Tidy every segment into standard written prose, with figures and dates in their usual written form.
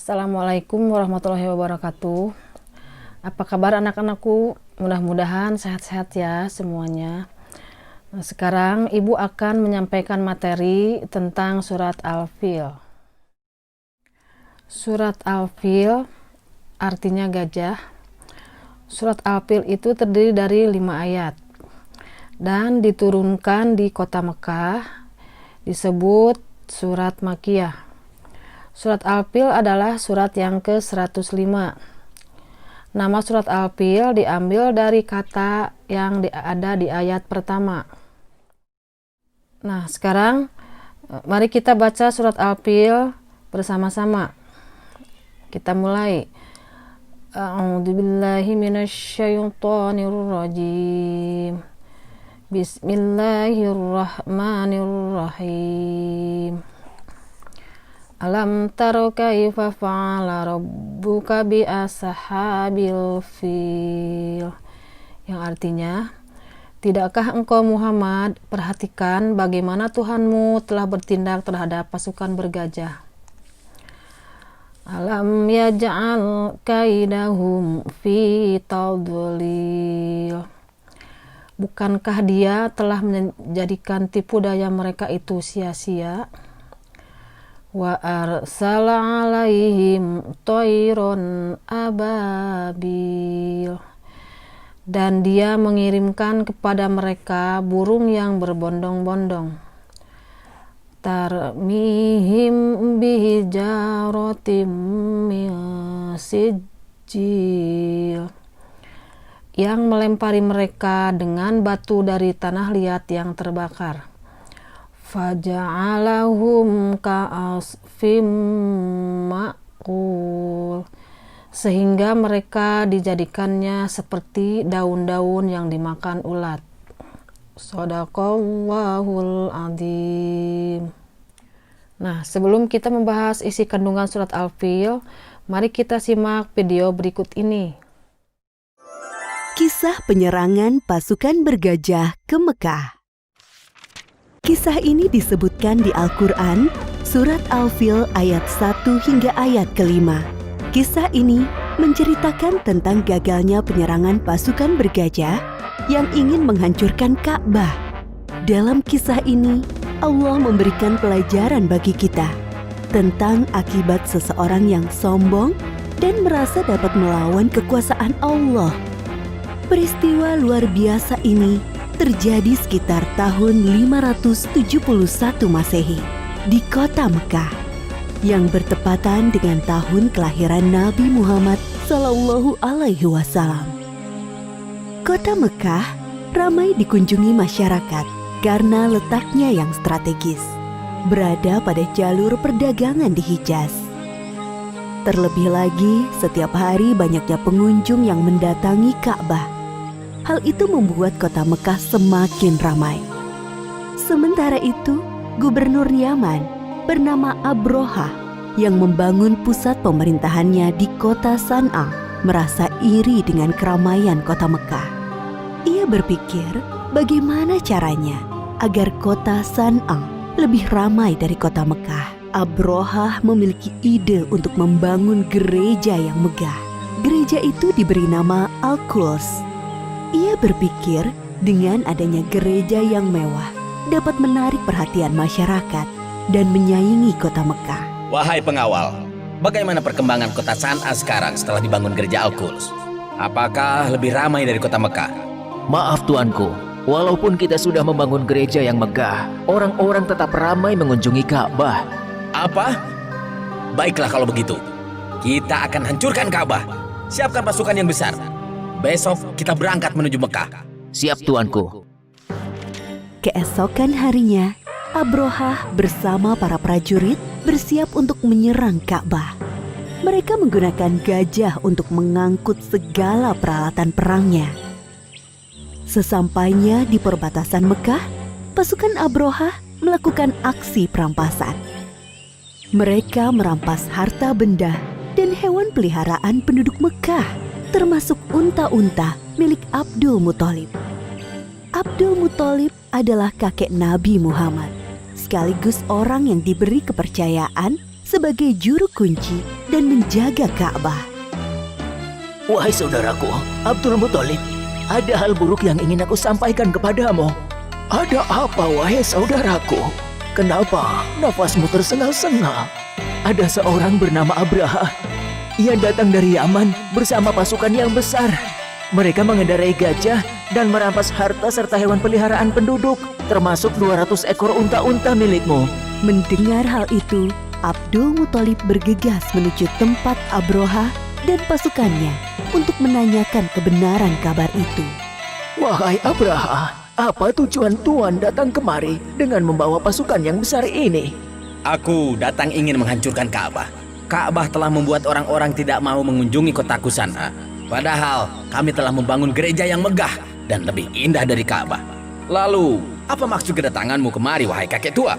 Assalamualaikum warahmatullahi wabarakatuh. Apa kabar anak-anakku? Mudah-mudahan sehat-sehat ya semuanya. Sekarang Ibu akan menyampaikan materi tentang surat Al-Fil. Surat Al-Fil artinya gajah. Surat Al-Fil itu terdiri dari 5 ayat dan diturunkan di kota Mekah, disebut surat Makkiyah. Surat Al-Fil adalah surat yang ke-105. Nama surat Al-Fil diambil dari kata yang ada di ayat pertama. Nah, sekarang mari kita baca surat Al-Fil bersama-sama. Kita mulai. A'udzubillahi minasyaitonirrajim. Bismillahirrahmanirrahim. Alam taro kaifa fa'ala rabbuka bi ashabil fil, yang artinya, tidakkah engkau Muhammad perhatikan bagaimana Tuhanmu telah bertindak terhadap pasukan bergajah. Alam yaj'al kaidahum fi tadlil, bukankah dia telah menjadikan tipu daya mereka itu sia-sia. Wa arsala alaihim toiron ababil, dan dia mengirimkan kepada mereka burung yang berbondong-bondong. Tarmihim bihijaratim min sijil, yang melempari mereka dengan batu dari tanah liat yang terbakar. Faja'alahum ka'asfim ma'kul, sehingga mereka dijadikannya seperti daun-daun yang dimakan ulat. Shadaqallahul adzim. Nah, sebelum kita membahas isi kandungan surat Al-Fil, mari kita simak video berikut ini. Kisah penyerangan pasukan bergajah ke Mekah. Kisah ini disebutkan di Al-Quran, surat Al-Fil ayat 1 hingga ayat ke-5. Kisah ini menceritakan tentang gagalnya penyerangan pasukan bergajah yang ingin menghancurkan Ka'bah. Dalam kisah ini, Allah memberikan pelajaran bagi kita tentang akibat seseorang yang sombong dan merasa dapat melawan kekuasaan Allah. Peristiwa luar biasa ini terjadi sekitar tahun 571 Masehi di kota Mekah yang bertepatan dengan tahun kelahiran Nabi Muhammad Sallallahu Alaihi Wasallam. Kota Mekah ramai dikunjungi masyarakat karena letaknya yang strategis, berada pada jalur perdagangan di Hijaz. Terlebih lagi, setiap hari banyaknya pengunjung yang mendatangi Ka'bah. Hal itu membuat kota Mekah semakin ramai. Sementara itu, gubernur Yaman bernama Abrohah yang membangun pusat pemerintahannya di kota San'a merasa iri dengan keramaian kota Mekah. Ia berpikir bagaimana caranya agar kota San'a lebih ramai dari kota Mekah. Abrohah memiliki ide untuk membangun gereja yang megah. Gereja itu diberi nama Al-Quds. Ia berpikir dengan adanya gereja yang mewah dapat menarik perhatian masyarakat dan menyaingi kota Mekah. Wahai pengawal, bagaimana perkembangan kota San'a sekarang setelah dibangun gereja Al-Quds? Apakah lebih ramai dari kota Mekah? Maaf tuanku, walaupun kita sudah membangun gereja yang megah, orang-orang tetap ramai mengunjungi Ka'bah. Apa? Baiklah kalau begitu, kita akan hancurkan Ka'bah. Siapkan pasukan yang besar. Besok kita berangkat menuju Mekah. Siap tuanku. Keesokan harinya, Abrohah bersama para prajurit bersiap untuk menyerang Ka'bah. Mereka menggunakan gajah untuk mengangkut segala peralatan perangnya. Sesampainya di perbatasan Mekah, pasukan Abrohah melakukan aksi perampasan. Mereka merampas harta benda dan hewan peliharaan penduduk Mekah, termasuk unta-unta milik Abdul Muthalib. Abdul Muthalib adalah kakek Nabi Muhammad, sekaligus orang yang diberi kepercayaan sebagai juru kunci dan menjaga Ka'bah. Wahai saudaraku, Abdul Muthalib, ada hal buruk yang ingin aku sampaikan kepadamu. Ada apa, wahai saudaraku? Kenapa nafasmu tersengal-sengal? Ada seorang bernama Abraha. Ia datang dari Yaman bersama pasukan yang besar. Mereka mengendarai gajah dan merampas harta serta hewan peliharaan penduduk, termasuk 200 ekor unta-unta milikmu. Mendengar hal itu, Abdul Muthalib bergegas menuju tempat Abraha dan pasukannya untuk menanyakan kebenaran kabar itu. Wahai Abraha, apa tujuan Tuan datang kemari dengan membawa pasukan yang besar ini? Aku datang ingin menghancurkan Ka'bah. Ka'bah telah membuat orang-orang tidak mau mengunjungi kotaku San'a. Padahal kami telah membangun gereja yang megah dan lebih indah dari Ka'bah. Lalu, apa maksud kedatanganmu kemari, wahai kakek tua?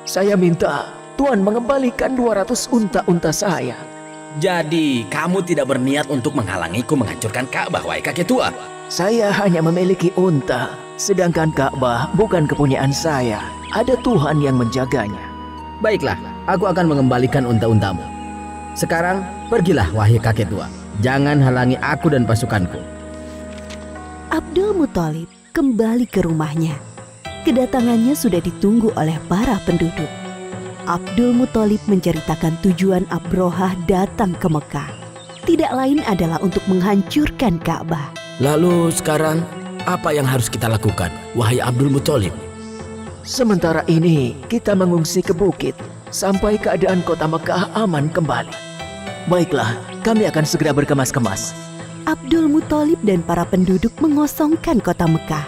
Saya minta Tuan mengembalikan 200 unta-unta saya. Jadi, kamu tidak berniat untuk menghalangiku menghancurkan Ka'bah, wahai kakek tua? Saya hanya memiliki unta, sedangkan Ka'bah bukan kepunyaan saya. Ada Tuhan yang menjaganya. Baiklah, aku akan mengembalikan unta-untamu. Sekarang, pergilah, wahai kakek tua. Jangan halangi aku dan pasukanku. Abdul Muthalib kembali ke rumahnya. Kedatangannya sudah ditunggu oleh para penduduk. Abdul Muthalib menceritakan tujuan Abraha datang ke Mekah. Tidak lain adalah untuk menghancurkan Ka'bah. Lalu sekarang, apa yang harus kita lakukan, wahai Abdul Muthalib? Sementara ini, kita mengungsi ke bukit sampai keadaan kota Mekah aman kembali. Baiklah, kami akan segera berkemas-kemas. Abdul Muthalib dan para penduduk mengosongkan kota Mekah.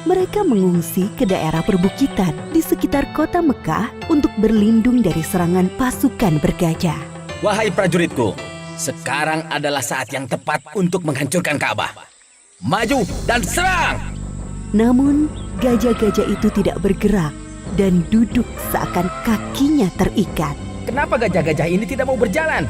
Mereka mengungsi ke daerah perbukitan di sekitar kota Mekah untuk berlindung dari serangan pasukan bergajah. Wahai prajuritku, sekarang adalah saat yang tepat untuk menghancurkan Ka'bah. Maju dan serang! Namun, gajah-gajah itu tidak bergerak dan duduk seakan kakinya terikat. Kenapa gajah-gajah ini tidak mau berjalan?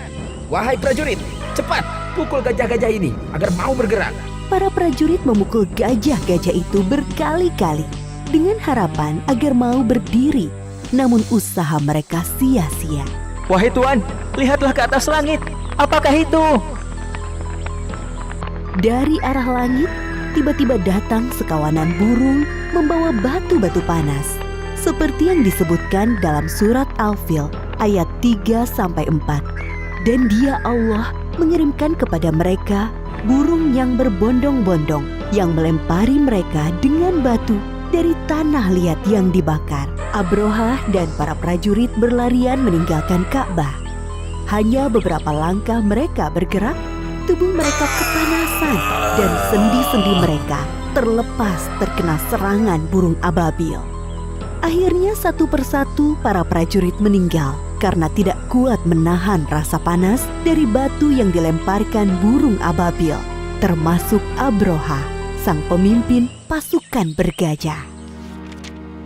Wahai prajurit, cepat pukul gajah-gajah ini agar mau bergerak. Para prajurit memukul gajah-gajah itu berkali-kali dengan harapan agar mau berdiri. Namun usaha mereka sia-sia. Wahai Tuan, lihatlah ke atas langit. Apakah itu? Dari arah langit, tiba-tiba datang sekawanan burung membawa batu-batu panas. Seperti yang disebutkan dalam surat Al-Fil ayat 3-4. Dan Dia Allah mengirimkan kepada mereka burung yang berbondong-bondong yang melempari mereka dengan batu dari tanah liat yang dibakar. Abraha dan para prajurit berlarian meninggalkan Ka'bah. Hanya beberapa langkah mereka bergerak, tubuh mereka kepanasan dan sendi-sendi mereka terlepas terkena serangan burung ababil. Akhirnya satu persatu para prajurit meninggal karena tidak kuat menahan rasa panas dari batu yang dilemparkan burung ababil, termasuk Abraha, sang pemimpin pasukan bergajah.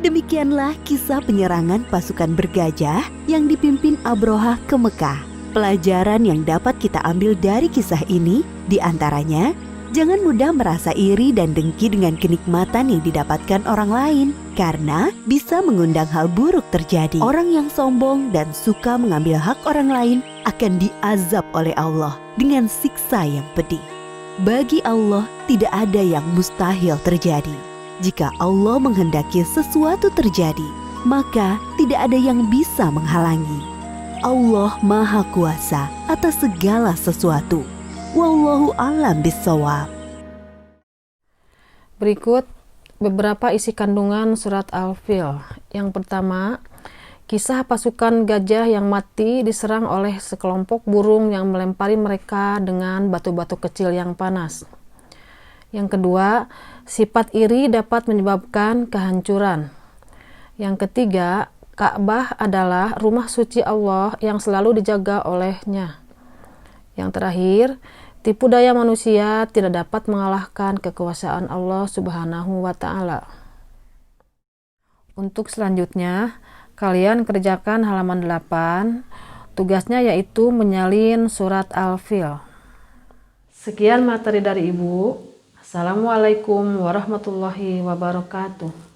Demikianlah kisah penyerangan pasukan bergajah yang dipimpin Abraha ke Mekah. Pelajaran yang dapat kita ambil dari kisah ini diantaranya, jangan mudah merasa iri dan dengki dengan kenikmatan yang didapatkan orang lain, karena bisa mengundang hal buruk terjadi. Orang yang sombong dan suka mengambil hak orang lain akan diazab oleh Allah dengan siksa yang pedih. Bagi Allah tidak ada yang mustahil terjadi. Jika Allah menghendaki sesuatu terjadi, maka tidak ada yang bisa menghalangi. Allah Maha Kuasa atas segala sesuatu. Wallahu a'lam bishawab. Berikut beberapa isi kandungan surat Al-Fil. Yang pertama, kisah pasukan gajah yang mati diserang oleh sekelompok burung yang melempari mereka dengan batu-batu kecil yang panas. Yang kedua, sifat iri dapat menyebabkan kehancuran. Yang ketiga, Ka'bah adalah rumah suci Allah yang selalu dijaga olehnya. Yang terakhir, tipu daya manusia tidak dapat mengalahkan kekuasaan Allah Subhanahu wa Ta'ala. Untuk selanjutnya, kalian kerjakan halaman 8. Tugasnya yaitu menyalin surat Al-Fil. Sekian materi dari Ibu. Assalamualaikum warahmatullahi wabarakatuh.